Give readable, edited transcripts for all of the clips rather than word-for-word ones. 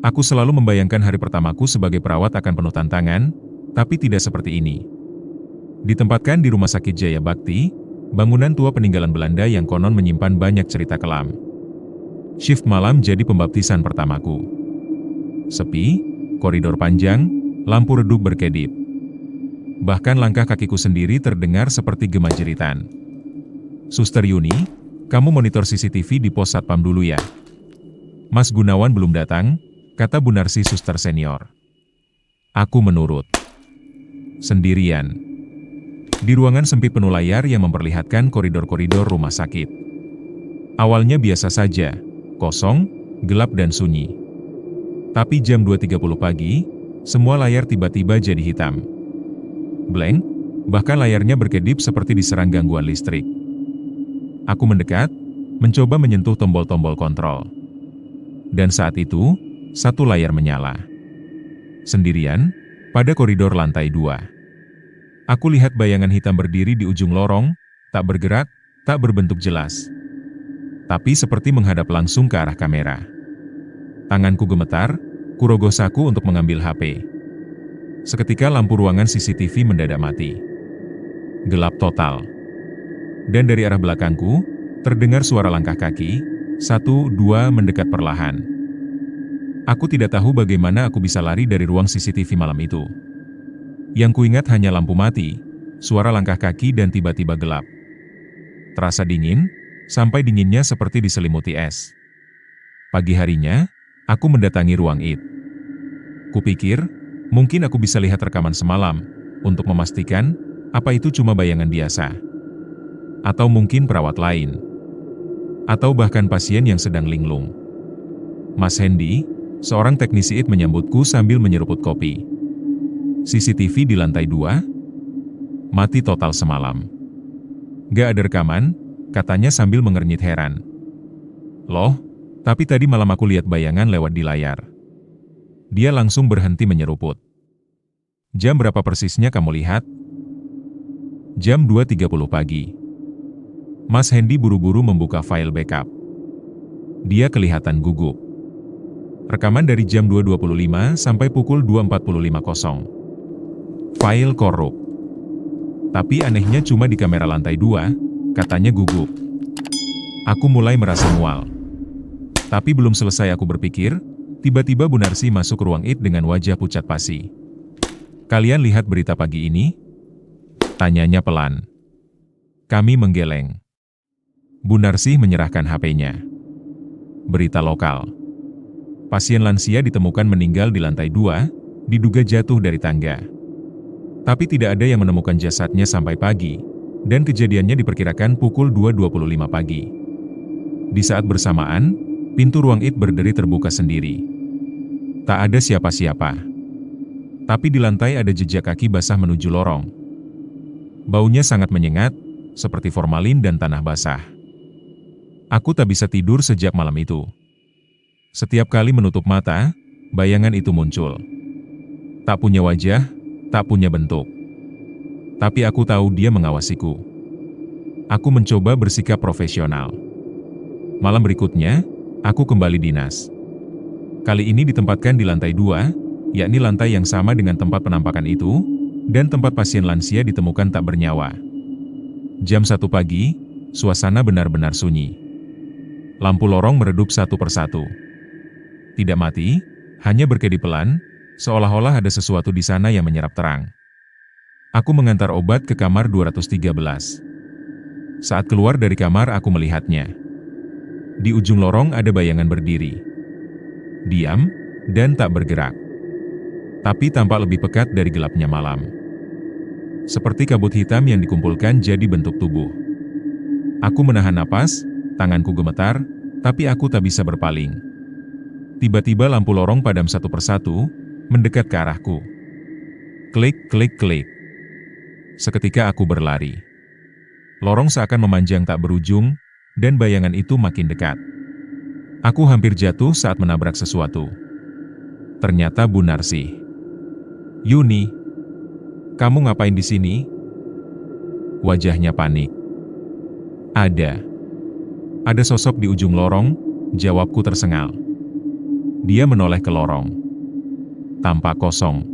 Aku selalu membayangkan hari pertamaku sebagai perawat akan penuh tantangan, tapi tidak seperti ini. Ditempatkan di Rumah Sakit Jaya Bakti, bangunan tua peninggalan Belanda yang konon menyimpan banyak cerita kelam. Shift malam jadi pembaptisan pertamaku. Sepi, koridor panjang, lampu redup berkedip. Bahkan langkah kakiku sendiri terdengar seperti gema jeritan. "Suster Yuni, kamu monitor CCTV di pos satpam dulu ya. Mas Gunawan belum datang," kata Bu Narsi suster senior. Aku menurut. Sendirian. Di ruangan sempit penuh layar yang memperlihatkan koridor-koridor rumah sakit. Awalnya biasa saja, kosong, gelap dan sunyi. Tapi jam 2.30 pagi, semua layar tiba-tiba jadi hitam. Blank, bahkan layarnya berkedip seperti diserang gangguan listrik. Aku mendekat, mencoba menyentuh tombol-tombol kontrol. Dan saat itu, satu layar menyala. Sendirian, pada koridor lantai 2. Aku lihat bayangan hitam berdiri di ujung lorong, tak bergerak, tak berbentuk jelas. Tapi seperti menghadap langsung ke arah kamera. Tanganku gemetar, kurogoh saku untuk mengambil HP. Seketika lampu ruangan CCTV mendadak mati. Gelap total. Dan dari arah belakangku, terdengar suara langkah kaki, 1, 2 mendekat perlahan. Aku tidak tahu bagaimana aku bisa lari dari ruang CCTV malam itu. Yang kuingat hanya lampu mati, suara langkah kaki dan tiba-tiba gelap. Terasa dingin, sampai dinginnya seperti diselimuti es. Pagi harinya, aku mendatangi ruang IT. Kupikir, mungkin aku bisa lihat rekaman semalam, untuk memastikan, apa itu cuma bayangan biasa. Atau mungkin perawat lain. Atau bahkan pasien yang sedang linglung. Mas Hendy, seorang teknisi IT menyambutku sambil menyeruput kopi. CCTV di lantai 2, mati total semalam. Gak ada rekaman, katanya sambil mengernyit heran. Loh, tapi tadi malam aku lihat bayangan lewat di layar. Dia langsung berhenti menyeruput. Jam berapa persisnya kamu lihat? Jam 2.30 pagi. Mas Hendy buru-buru membuka file backup. Dia kelihatan gugup. Rekaman dari jam 2.25 sampai pukul 2.45. File korup. Tapi anehnya cuma di kamera lantai 2, katanya gugup. Aku mulai merasa mual. Tapi belum selesai aku berpikir, tiba-tiba Bu Narsi masuk ke ruang IT dengan wajah pucat pasi. "Kalian lihat berita pagi ini?" Tanyanya pelan. Kami menggeleng. Bu Narsi menyerahkan HP-nya. Berita lokal. Pasien lansia ditemukan meninggal di lantai 2, diduga jatuh dari tangga. Tapi tidak ada yang menemukan jasadnya sampai pagi, dan kejadiannya diperkirakan pukul 2.25 pagi. Di saat bersamaan, pintu ruang IT berderi terbuka sendiri. Tak ada siapa-siapa. Tapi di lantai ada jejak kaki basah menuju lorong. Baunya sangat menyengat, seperti formalin dan tanah basah. Aku tak bisa tidur sejak malam itu. Setiap kali menutup mata, bayangan itu muncul. Tak punya wajah, tak punya bentuk. Tapi aku tahu dia mengawasiku. Aku mencoba bersikap profesional. Malam berikutnya, aku kembali dinas. Kali ini ditempatkan di lantai 2, yakni lantai yang sama dengan tempat penampakan itu, dan tempat pasien lansia ditemukan tak bernyawa. Jam 1 pagi, suasana benar-benar sunyi. Lampu lorong meredup satu persatu. Tidak mati, hanya berkedip pelan, seolah-olah ada sesuatu di sana yang menyerap terang. Aku mengantar obat ke kamar 213. Saat keluar dari kamar aku melihatnya. Di ujung lorong ada bayangan berdiri. Diam, dan tak bergerak. Tapi tampak lebih pekat dari gelapnya malam. Seperti kabut hitam yang dikumpulkan jadi bentuk tubuh. Aku menahan napas, tanganku gemetar, tapi aku tak bisa berpaling. Tiba-tiba lampu lorong padam satu persatu, mendekat ke arahku. Klik, klik, klik. Seketika aku berlari. Lorong seakan memanjang tak berujung, dan bayangan itu makin dekat. Aku hampir jatuh saat menabrak sesuatu. Ternyata Bu Narsi. "Yuni, kamu ngapain di sini?" Wajahnya panik. Ada sosok di ujung lorong, jawabku tersengal. Dia menoleh ke lorong. Tampak kosong.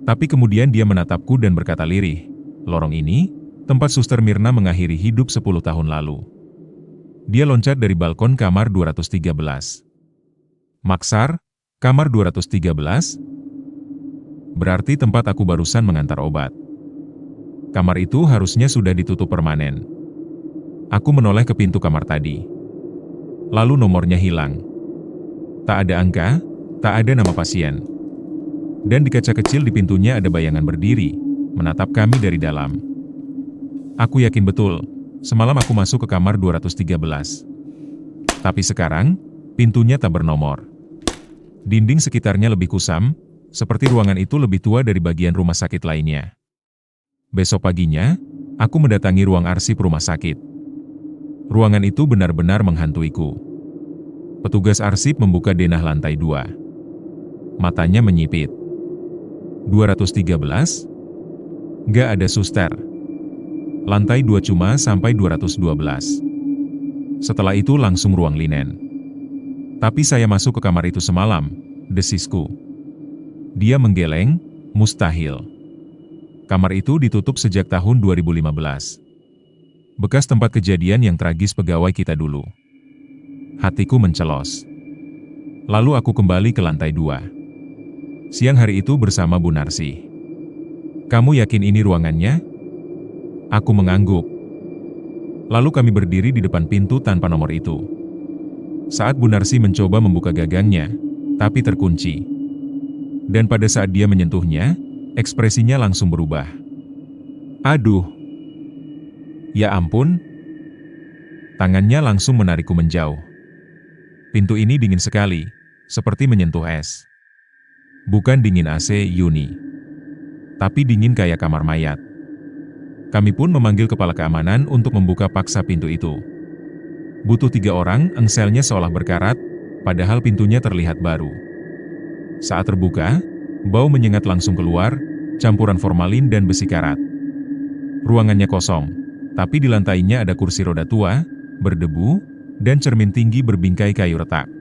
Tapi kemudian dia menatapku dan berkata lirih, "Lorong ini, tempat Suster Mirna mengakhiri hidup 10 tahun lalu." Dia loncat dari balkon kamar 213. "Maksar, kamar 213? Berarti tempat aku barusan mengantar obat. Kamar itu harusnya sudah ditutup permanen." Aku menoleh ke pintu kamar tadi. Lalu nomornya hilang. Tak ada angka, tak ada nama pasien. Dan di kaca kecil di pintunya ada bayangan berdiri, menatap kami dari dalam. Aku yakin betul, semalam aku masuk ke kamar 213. Tapi sekarang, pintunya tak bernomor. Dinding sekitarnya lebih kusam, seperti ruangan itu lebih tua dari bagian rumah sakit lainnya. Besok paginya, aku mendatangi ruang arsip rumah sakit. Ruangan itu benar-benar menghantuiku. Petugas arsip membuka denah lantai 2. Matanya menyipit. 213? Gak ada suster. Lantai 2 cuma sampai 212. Setelah itu langsung ruang linen. Tapi saya masuk ke kamar itu semalam, desisku. Dia menggeleng, mustahil. Kamar itu ditutup sejak tahun 2015. Bekas tempat kejadian yang tragis pegawai kita dulu. Hatiku mencelos. Lalu aku kembali ke lantai 2. Siang hari itu bersama Bu Narsi. "Kamu yakin ini ruangannya?" Aku mengangguk. Lalu kami berdiri di depan pintu tanpa nomor itu. Saat Bu Narsi mencoba membuka gagangnya, tapi terkunci. Dan pada saat dia menyentuhnya, ekspresinya langsung berubah. "Aduh. Ya ampun." Tangannya langsung menarikku menjauh. Pintu ini dingin sekali, seperti menyentuh es. Bukan dingin AC, Yuni. Tapi dingin kayak kamar mayat. Kami pun memanggil kepala keamanan untuk membuka paksa pintu itu. Butuh 3 orang, engselnya seolah berkarat, padahal pintunya terlihat baru. Saat terbuka, bau menyengat langsung keluar, campuran formalin dan besi karat. Ruangannya kosong, tapi di lantainya ada kursi roda tua, berdebu, dan cermin tinggi berbingkai kayu retak.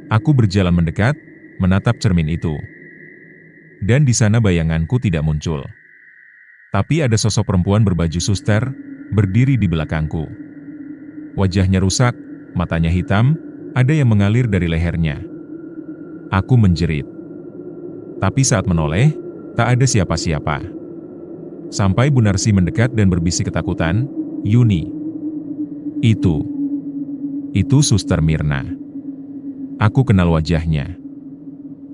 Aku berjalan mendekat, menatap cermin itu. Dan di sana bayanganku tidak muncul. Tapi ada sosok perempuan berbaju suster, berdiri di belakangku. Wajahnya rusak, matanya hitam, ada yang mengalir dari lehernya. Aku menjerit. Tapi saat menoleh, tak ada siapa-siapa. Sampai Bu Narsi mendekat dan berbisik ketakutan, "Yuni. Itu Suster Mirna." Aku kenal wajahnya.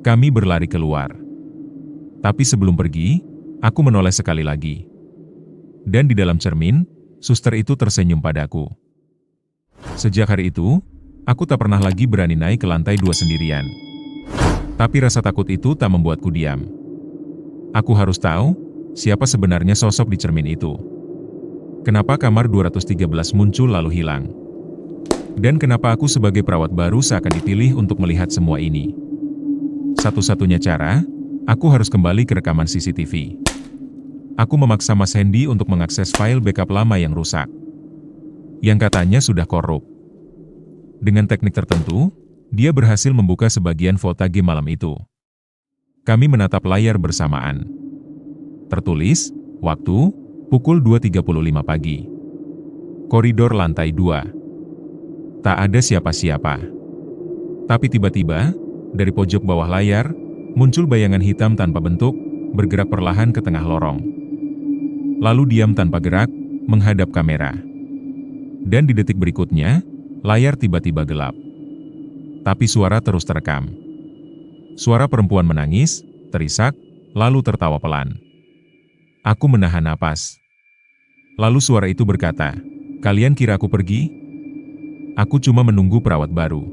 Kami berlari keluar. Tapi sebelum pergi, aku menoleh sekali lagi. Dan di dalam cermin, suster itu tersenyum padaku. Sejak hari itu, aku tak pernah lagi berani naik ke lantai 2 sendirian. Tapi rasa takut itu tak membuatku diam. Aku harus tahu, siapa sebenarnya sosok di cermin itu. Kenapa kamar 213 muncul lalu hilang? Dan kenapa aku sebagai perawat baru seakan dipilih untuk melihat semua ini? Satu-satunya cara, aku harus kembali ke rekaman CCTV. Aku memaksa Mas Hendy untuk mengakses file backup lama yang rusak. Yang katanya sudah korup. Dengan teknik tertentu, dia berhasil membuka sebagian footage malam itu. Kami menatap layar bersamaan. Tertulis, waktu, pukul 2.35 pagi. Koridor lantai 2. Tak ada siapa-siapa. Tapi tiba-tiba, dari pojok bawah layar, muncul bayangan hitam tanpa bentuk, bergerak perlahan ke tengah lorong. Lalu diam tanpa gerak, menghadap kamera. Dan di detik berikutnya, layar tiba-tiba gelap. Tapi suara terus terekam. Suara perempuan menangis, terisak, lalu tertawa pelan. Aku menahan napas. Lalu suara itu berkata, "Kalian kira aku pergi? Aku cuma menunggu perawat baru."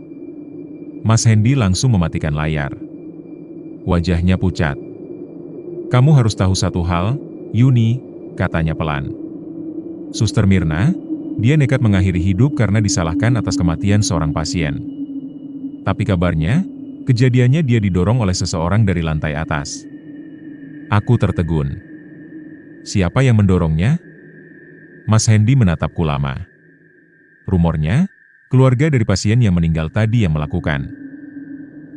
Mas Hendy langsung mematikan layar. Wajahnya pucat. "Kamu harus tahu satu hal, Yuni," katanya pelan. "Suster Mirna, dia nekat mengakhiri hidup karena disalahkan atas kematian seorang pasien. Tapi kabarnya, kejadiannya dia didorong oleh seseorang dari lantai atas." Aku tertegun. "Siapa yang mendorongnya?" Mas Hendy menatapku lama. "Rumornya, keluarga dari pasien yang meninggal tadi yang melakukan."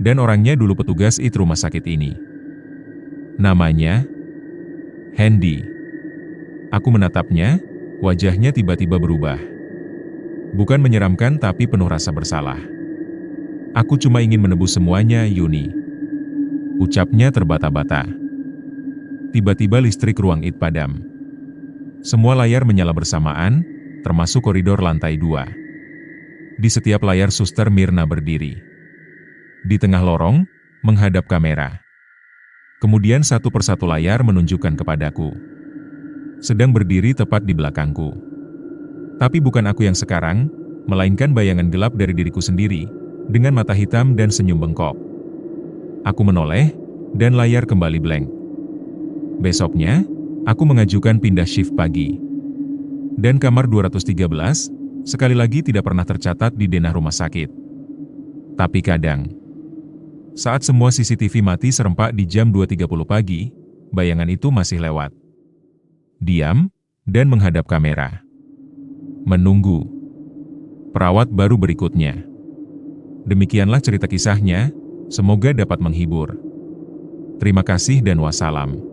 Dan orangnya dulu petugas IT rumah sakit ini. Namanya Hendy. Aku menatapnya, wajahnya tiba-tiba berubah. Bukan menyeramkan tapi penuh rasa bersalah. Aku cuma ingin menebus semuanya, Yuni. Ucapnya terbata-bata. Tiba-tiba listrik ruang IT padam. Semua layar menyala bersamaan, termasuk koridor lantai 2. Di setiap layar Suster Mirna berdiri. Di tengah lorong, menghadap kamera. Kemudian satu persatu layar menunjukkan kepadaku. Sedang berdiri tepat di belakangku. Tapi bukan aku yang sekarang, melainkan bayangan gelap dari diriku sendiri, dengan mata hitam dan senyum bengkok. Aku menoleh, dan layar kembali blank. Besoknya, aku mengajukan pindah shift pagi. Dan kamar 213, sekali lagi tidak pernah tercatat di denah rumah sakit. Tapi kadang, saat semua CCTV mati serempak di jam 2.30 pagi, bayangan itu masih lewat. Diam, dan menghadap kamera. Menunggu. Perawat baru berikutnya. Demikianlah cerita kisahnya, semoga dapat menghibur. Terima kasih dan wassalam.